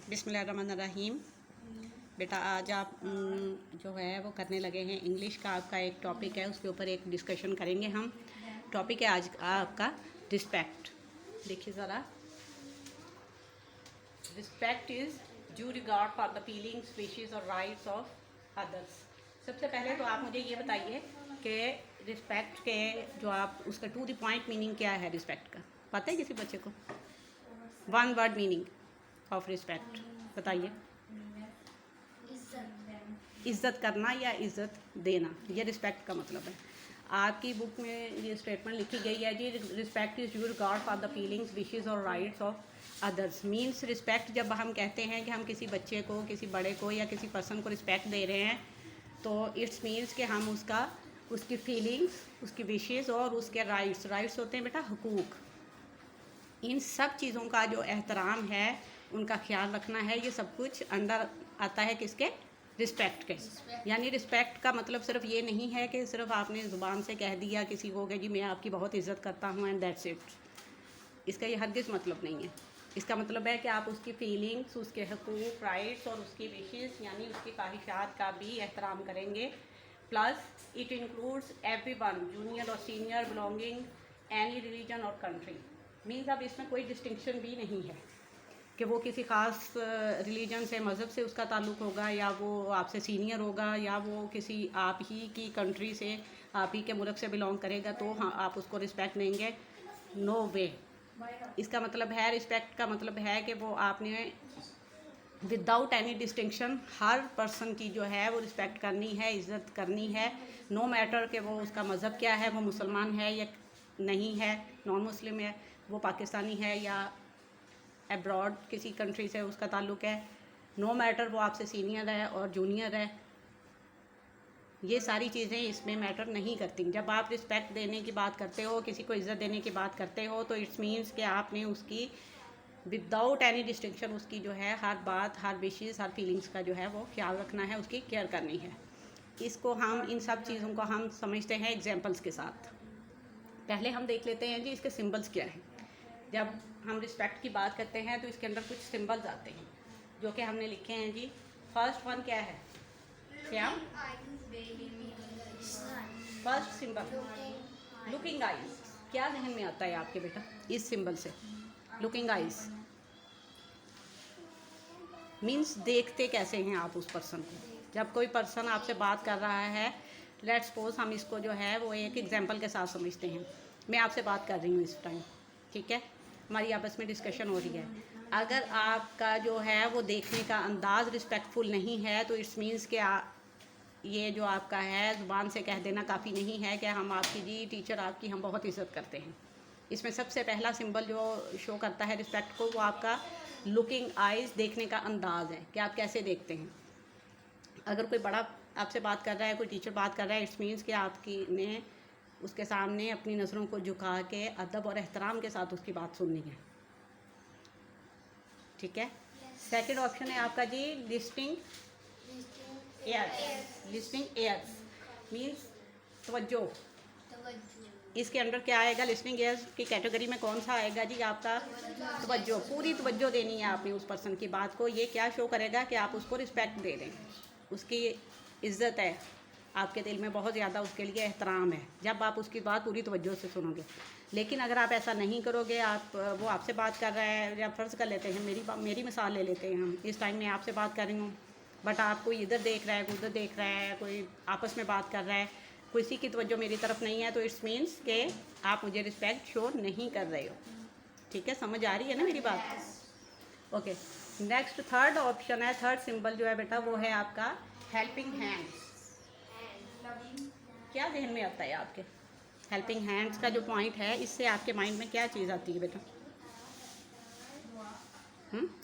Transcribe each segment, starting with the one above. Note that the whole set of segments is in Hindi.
बिस्मिल्लाहिर्रहमानिर्रहीम। बेटा आज आप जो है वो करने लगे हैं इंग्लिश का आपका एक टॉपिक है, उसके ऊपर एक डिस्कशन करेंगे हम। टॉपिक है आज आपका रिस्पेक्ट। देखिए ज़रा, respect is due regard for the feelings, wishes और राइट्स ऑफ अदर्स। सबसे पहले तो आप मुझे ये बताइए कि रिस्पेक्ट के जो आप उसका टू द पॉइंट मीनिंग क्या है रिस्पेक्ट का, पता है किसी बच्चे को? One word meaning of respect बताइए। इज्जत करना या इज्जत देना, ये रिस्पेक्ट का मतलब है। आपकी बुक में ये स्टेटमेंट लिखी गई है जी, respect is due regard for the feelings, wishes और rights of others. Means respect जब हम कहते हैं कि हम किसी बच्चे को, किसी बड़े को या किसी पर्सन को रिस्पेक्ट दे रहे हैं, तो इट्स मीन्स कि हम उसकी फीलिंग्स, उसकी विशेस और उसके राइट्स होते हैं बेटा हुकूक, इन सब चीज़ों का जो एहतराम है, उनका ख्याल रखना है, ये सब कुछ अंडर आता है किसके? रिस्पेक्ट के। यानी रिस्पेक्ट का मतलब सिर्फ ये नहीं है कि सिर्फ आपने ज़ुबान से कह दिया किसी को कि जी मैं आपकी बहुत इज़्ज़त करता हूँ एंड दैट्स इट। इसका ये हरगिज़ मतलब नहीं है। इसका मतलब है कि आप उसकी फीलिंग्स, उसके हकूक़, राइट्स और उसकी विशेस यानी उसकी ख्वाहिशात का भी एहतराम करेंगे। Plus it includes everyone, junior और सीनियर, बिलोंगिंग एनी रिलीजन और कंट्री। मीन्स अब इसमें कोई डिस्टिंक्शन भी नहीं है कि वो किसी ख़ास रिलीजन से, मज़हब से उसका ताल्लुक़ होगा, या वो आपसे सीनियर होगा, या वो किसी आप ही की कंट्री से, आप ही के मुल्क से बिलोंग करेगा, तो हाँ आप उसको रिस्पेक्ट देंगे। नो वे। इसका मतलब है, रिस्पेक्ट का मतलब है कि वो आपने विदाउट एनी डिस्टिंक्शन हर पर्सन की जो है वो रिस्पेक्ट करनी है, इज़्ज़त करनी है। नो मैटर कि वो उसका मज़हब क्या है, वो मुसलमान है या नहीं है, नॉन मुस्लिम है, वो पाकिस्तानी है या अब्रॉड किसी कंट्री से उसका ताल्लुक़ है। नो मैटर वो आपसे सीनियर है और जूनियर है, ये सारी चीज़ें इसमें मैटर नहीं करती। जब आप रिस्पेक्ट देने की बात करते हो, किसी को इज़्ज़त देने की बात करते हो, तो इट्स मीन्स कि आपने उसकी विदाउट एनी डिस्टिंक्शन उसकी जो है हर बात, हर विशेस, हर फीलिंग्स का जो है वो ख्याल रखना है, उसकी केयर करनी है। इसको हम, इन सब चीज़ों को हम समझते हैं एग्जाम्पल्स के साथ। पहले हम देख लेते हैं जी इसके सिंबल्स क्या हैं। जब हम रिस्पेक्ट की बात करते हैं तो इसके अंदर कुछ सिंबल्स आते हैं जो कि हमने लिखे हैं जी। फर्स्ट वन क्या है? क्या फर्स्ट सिंबल? Looking eyes. क्या जहन में आता है आपके बेटा इस सिंबल से? लुकिंग आइज मीन्स देखते कैसे हैं आप उस पर्सन को। जब कोई पर्सन आपसे बात कर रहा है, लेट्स सपोज हम इसको जो है वो एक एग्जांपल के साथ समझते हैं। मैं आपसे बात कर रही हूँ इस टाइम, ठीक है, हमारी आपस में डिस्कशन हो रही है। अगर आपका जो है वो देखने का अंदाज़ रिस्पेक्टफुल नहीं है, तो इट्स मीन्स कि ये जो आपका है ज़ुबान से कह देना काफ़ी नहीं है कि हम आपकी जी टीचर आपकी हम बहुत इज़्ज़त करते हैं। इसमें सबसे पहला सिंबल जो शो करता है रिस्पेक्ट को, वो आपका लुकिंग आइज़, देखने का अंदाज़ है कि आप कैसे देखते हैं। अगर कोई बड़ा आपसे बात कर रहा है, कोई टीचर बात कर रहा है, इट्स मीन्स कि आपकी ने उसके सामने अपनी नज़रों को झुका के अदब और एहतराम के साथ उसकी बात सुननी है, ठीक है। सेकंड ऑप्शन है आपका जी listing airs. Listing airs means तवज्जो। इसके अंदर क्या आएगा? लिस्टिंग एयर्स की कैटेगरी में कौन सा आएगा जी? आपका तवज्जो। पूरी तवज्जो देनी है आपने उस पर्सन की बात को। ये क्या शो करेगा कि आप उसको रिस्पेक्ट दे रहे हैं, उसकी इज़्ज़त है, आपके दिल में बहुत ज़्यादा उसके लिए एहतराम है, जब आप उसकी बात पूरी तवज्जो से सुनोगे। लेकिन अगर आप ऐसा नहीं करोगे, वो आपसे बात कर रहा है, या फ़र्ज़ कर लेते हैं, मेरी मिसाल ले लेते हैं हम, इस टाइम मैं आपसे बात कर रही हूँ, बट आप कोई इधर देख रहा है, कोई उधर देख रहा है, कोई आपस में बात कर रहा है, किसी की तवज्जो मेरी तरफ नहीं है, तो इट्स मीन्स के आप मुझे रिस्पेक्ट शो नहीं कर रहे हो, ठीक है। समझ आ रही है ना मेरी बात? ओके, नेक्स्ट थर्ड ऑप्शन है, थर्ड सिंबल जो है बेटा वो है आपका हेल्पिंग हैंड्स। क्या जहन में आता है आपके? हेल्पिंग हैंड्स का जो पॉइंट है, इससे आपके माइंड में क्या चीज़ आती है बेटा?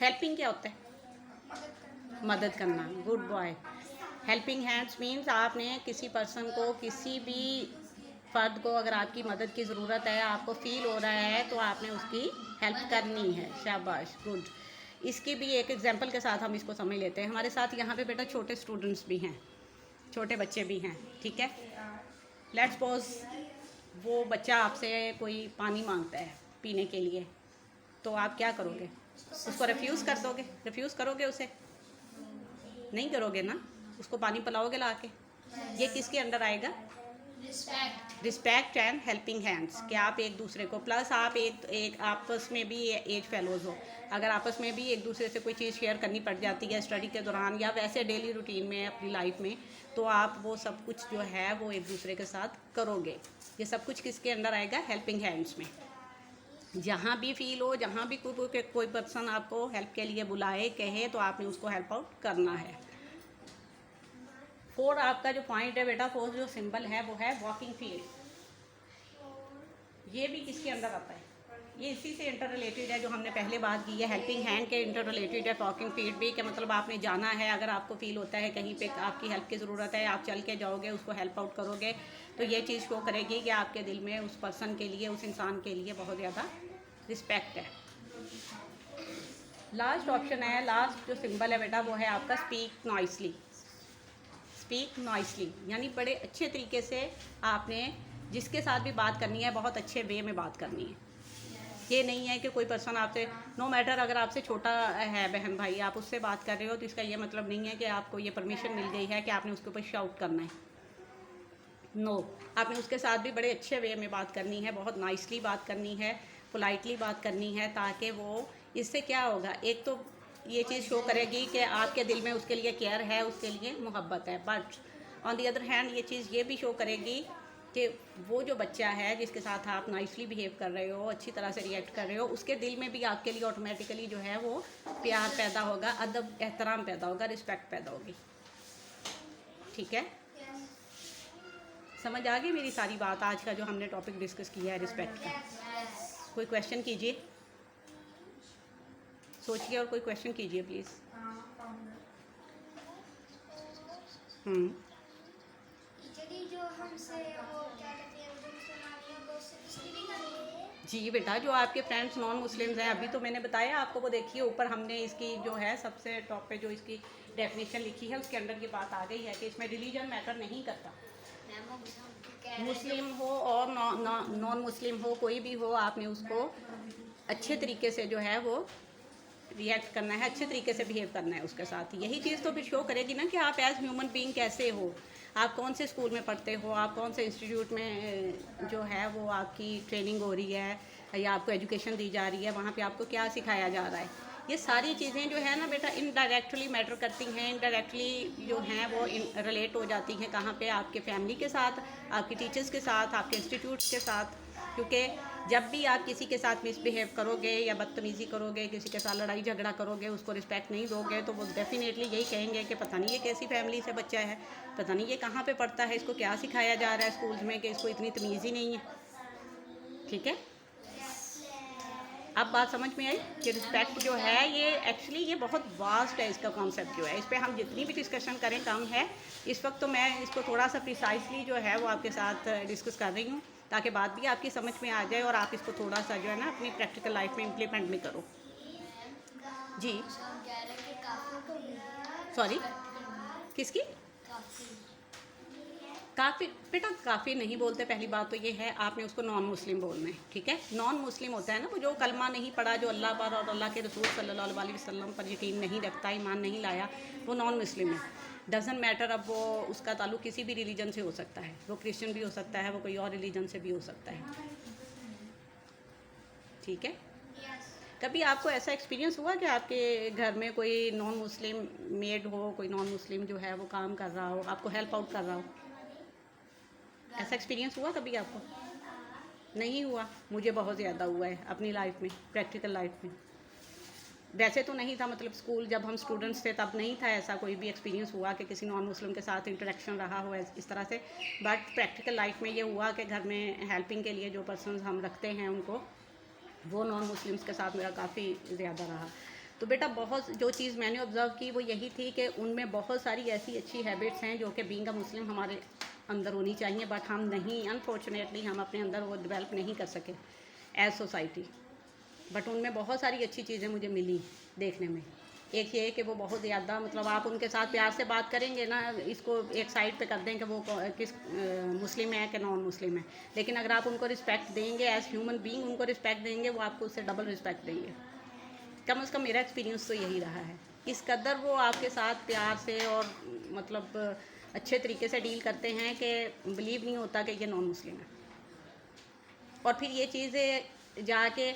हेल्पिंग क्या होता है? मदद करना। Good boy. Helping hands means आपने किसी पर्सन को, किसी भी फ़र्द को अगर आपकी मदद की ज़रूरत है, आपको फ़ील हो रहा है, तो आपने उसकी हेल्प करनी है। शाबाश, गुड। इसकी भी एक एग्जांपल के साथ हम इसको समझ लेते हैं। हमारे साथ यहाँ पे बेटा छोटे स्टूडेंट्स भी हैं, छोटे बच्चे भी हैं, ठीक है। लेट्स सपोज वो बच्चा आपसे कोई पानी मांगता है पीने के लिए, तो आप क्या करोगे? उसको रिफ्यूज़ कर दोगे? रिफ्यूज़ करोगे उसे? नहीं करोगे ना। उसको पानी पिलाओगे ला के। ये किसके अंडर आएगा? रिस्पेक्ट एंड हेल्पिंग हैंड्स, कि आप एक दूसरे को, प्लस आप एक आपस में भी एज फेलोज हो। अगर आपस में भी एक दूसरे से कोई चीज़ शेयर करनी पड़ जाती है स्टडी के दौरान या वैसे डेली रूटीन में अपनी लाइफ में, तो आप वो सब कुछ जो है वो एक दूसरे के साथ करोगे। ये सब कुछ किसके अंडर आएगा? हेल्पिंग हैंड्स में। जहाँ भी फील हो, जहाँ भी कोई पर्सन आपको हेल्प के लिए बुलाए, कहे, तो आपने उसको हेल्प आउट करना है। 4 आपका जो पॉइंट है बेटा, 4 जो सिंबल है वो है वॉकिंग फील्ड। ये भी किसके अंदर आता है? ये इसी से इंटर रिलेटेड है जो हमने पहले बात की है। हेल्पिंग हैंड के इंटर रिलेटेड है वॉकिंग फील्ड भी, कि मतलब आपने जाना है, अगर आपको फील होता है कहीं पे आपकी हेल्प की ज़रूरत है, आप चल के जाओगे, उसको हेल्प आउट करोगे, तो ये चीज़ शो करेगी कि आपके दिल में उस पर्सन के लिए, उस इंसान के लिए बहुत ज़्यादा रिस्पेक्ट है। लास्ट ऑप्शन है, लास्ट जो सिंबल है बेटा वो है आपका स्पीक नॉइसली। स्पीक नॉइसली यानी बड़े अच्छे तरीके से आपने जिसके साथ भी बात करनी है बहुत अच्छे वे में बात करनी है। ये नहीं है कि कोई पर्सन आपसे, नो मैटर अगर आपसे छोटा है बहन भाई, आप उससे बात कर रहे हो, तो इसका ये मतलब नहीं है कि आपको ये परमिशन मिल गई है कि आपने उसके ऊपर शाउट करना है। नो, आपने उसके साथ भी बड़े अच्छे वे में बात करनी है, बहुत नाइसली बात करनी है, पोलाइटली बात करनी है, ताकि वो, इससे क्या होगा, एक तो ये चीज़ शो करेगी कि आपके दिल में उसके लिए केयर है, उसके लिए मोहब्बत है, but on the other hand ये चीज़ ये भी शो करेगी कि वो जो बच्चा है जिसके साथ आप नाइसली बिहेव कर रहे हो, अच्छी तरह से रिएक्ट कर रहे हो, उसके दिल में भी आपके लिए ऑटोमेटिकली जो है वो प्यार पैदा होगा, अदब एहतराम पैदा होगा, रिस्पेक्ट पैदा होगी। ठीक है, समझ आ गई मेरी सारी बात? आज का जो हमने टॉपिक डिस्कस किया है रिस्पेक्ट का। कोई क्वेश्चन कीजिए, सोचिए और कोई क्वेश्चन कीजिए प्लीज़। जी बेटा, जो आपके फ्रेंड्स नॉन मुस्लिम्स हैं, अभी तो मैंने बताया आपको, वो देखिए ऊपर हमने इसकी जो है सबसे टॉप पे जो इसकी डेफिनेशन लिखी है उसके अंदर ये बात आ गई है कि इसमें रिलीजन मैटर नहीं करता। मुस्लिम हो और नॉन मुस्लिम हो, कोई भी हो, आपने उसको अच्छे तरीके से जो है वो रिएक्ट करना है, अच्छे तरीके से बिहेव करना है उसके साथ। यही चीज़ तो फिर शो करेगी ना कि आप एज ह्यूमन बीइंग कैसे हो, आप कौन से स्कूल में पढ़ते हो, आप कौन से इंस्टीट्यूट में जो है वो आपकी ट्रेनिंग हो रही है या आपको एजुकेशन दी जा रही है, वहाँ पे आपको क्या सिखाया जा रहा है। ये सारी चीज़ें जो है ना बेटा इनडायरेक्टली मैटर करती हैं, इनडायरेक्टली जो हैं वो रिलेट हो जाती हैं कहाँ पे? आपके फैमिली के साथ, आपके टीचर्स के साथ, आपके इंस्टीट्यूट्स के साथ। क्योंकि जब भी आप किसी के साथ मिसबिहेव करोगे या बदतमीज़ी करोगे, किसी के साथ लड़ाई झगड़ा करोगे, उसको रिस्पेक्ट नहीं दोगे, तो वो डेफिनेटली यही कहेंगे कि पता नहीं ये कैसी फैमिली से बच्चा है, पता नहीं ये कहाँ पे पढ़ता है, इसको क्या सिखाया जा रहा है स्कूल्स में कि इसको इतनी तमीज़ ही नहीं है। ठीक है, अब बात समझ में आई कि रिस्पेक्ट जो है ये एक्चुअली ये बहुत वास्ट है, इसका कॉन्सेप्ट जो है, इस पर हम जितनी भी डिस्कशन करें कम है। इस वक्त तो मैं इसको थोड़ा सा प्रिसाइसली जो है वो आपके साथ डिस्कस कर रही हूँ, ताकि बात भी आपकी समझ में आ जाए और आप इसको थोड़ा सा जो है ना अपनी प्रैक्टिकल लाइफ में इम्प्लीमेंट भी करो। जी, सॉरी, किसकी? काफ़ी बेटा, काफ़ी नहीं बोलते। पहली बात तो ये है, आपने उसको नॉन मुस्लिम बोलना है। ठीक है, नॉन मुस्लिम होता है ना वो जो कलमा नहीं पढ़ा, जो अल्लाह पर और अल्लाह के रसूल सल्लल्लाहु अलैहि वसल्लम पर यकीन नहीं रखता, ईमान नहीं लाया, वो नॉन मुस्लिम है। डजन मैटर, अब वो उसका ताल्लुक किसी भी रिलीजन से हो सकता है, वो क्रिश्चियन भी हो सकता है, वो कोई और रिलीजन से भी हो सकता है। ठीक है, कभी आपको ऐसा एक्सपीरियंस हुआ कि आपके घर में कोई नॉन मुस्लिम मेड हो, कोई नॉन मुस्लिम जो है वो काम कर रहा हो, आपको हेल्प आउट कर रहा हो? ऐसा एक्सपीरियंस हुआ कभी आपको? नहीं हुआ? मुझे बहुत ज़्यादा हुआ है अपनी लाइफ में, प्रैक्टिकल लाइफ में। वैसे तो नहीं था, मतलब स्कूल जब हम स्टूडेंट्स थे तब नहीं था ऐसा कोई भी एक्सपीरियंस हुआ कि किसी नॉन मुस्लिम के साथ इंटरेक्शन रहा हो इस तरह से। बट प्रैक्टिकल लाइफ में ये हुआ कि घर में हेल्पिंग के लिए जो पर्सन हम रखते हैं उनको, वो नॉन मुस्लिम्स के साथ मेरा काफ़ी ज़्यादा रहा। तो बेटा बहुत जो चीज़ मैंने ऑब्ज़र्व की वो यही थी कि उनमें बहुत सारी ऐसी अच्छी हैबिट्स हैं जो कि बीइंग अ मुस्लिम हमारे अंदर होनी चाहिए, बट हम नहीं, अनफॉर्चुनेटली हम अपने अंदर वो डेवलप नहीं कर सके एज सोसाइटी। बट उनमें बहुत सारी अच्छी चीज़ें मुझे मिली देखने में। एक ये कि वो बहुत ज़्यादा, मतलब आप उनके साथ प्यार से बात करेंगे ना, इसको एक साइड पे कर दें कि वो किस मुस्लिम है कि नॉन मुस्लिम है, लेकिन अगर आप उनको रिस्पेक्ट देंगे एज ह्यूमन बीइंग, उनको रिस्पेक्ट देंगे, वो आपको उससे डबल रिस्पेक्ट देंगे। कम से कम मेरा एक्सपीरियंस तो यही रहा है। इस कदर वो आपके साथ प्यार से और मतलब अच्छे तरीके से डील करते हैं कि बिलीव नहीं होता कि ये नॉन मुस्लिम है। और फिर ये चीज़ें जाके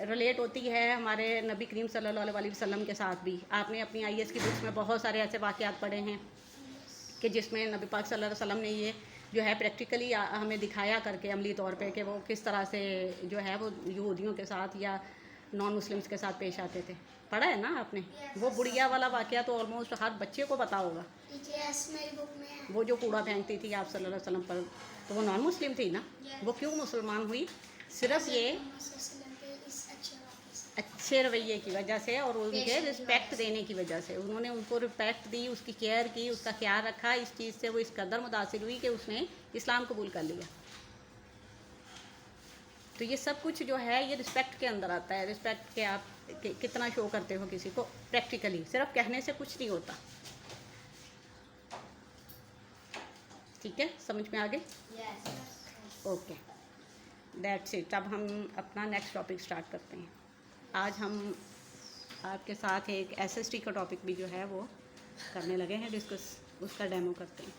रिलेट होती है हमारे नबी करीम सल्लल्लाहु अलैहि वसल्लम के साथ भी। आपने अपनी आईएएस की बुक्स में बहुत सारे ऐसे वाक़यात पढ़े हैं कि जिसमें नबी पाक सल्लल्लाहु अलैहि वसल्लम ने ये जो है प्रैक्टिकली हमें दिखाया करके अमली तौर पे कि वो किस तरह से जो है वो यहूदियों के साथ या नॉन मुस्लिम्स के साथ पेश आते थे। पढ़ा है ना आपने? वो बुढ़िया वाला वाक़या तो ऑलमोस्ट हर बच्चे को पता होगा। मेरी बुक में है। वो जो कूड़ा फेंकती थी आप सल्लल्लाहु अलैहि वसल्लम पर, तो वो नॉन मुस्लिम थी ना। वो क्यों मुसलमान हुई? सिर्फ ये अच्छे रवैये की वजह से और उनके रिस्पेक्ट देने की वजह से। उन्होंने उनको रिस्पेक्ट दी, उसकी केयर की, उसका ख्याल रखा। इस चीज़ से वो इस कदर मुतासिर हुई कि उसने इस्लाम कबूल कर लिया। तो ये सब कुछ जो है ये रिस्पेक्ट के अंदर आता है। रिस्पेक्ट के आप कितना शो करते हो किसी को प्रैक्टिकली, सिर्फ कहने से कुछ नहीं होता। ठीक है, समझ में आ गए? Okay, that's it. अब हम अपना नेक्स्ट टॉपिक स्टार्ट करते हैं। आज हम आपके साथ एक एसएसटी का टॉपिक भी जो है वो करने लगे हैं डिस्कस, उसका डेमो करते हैं।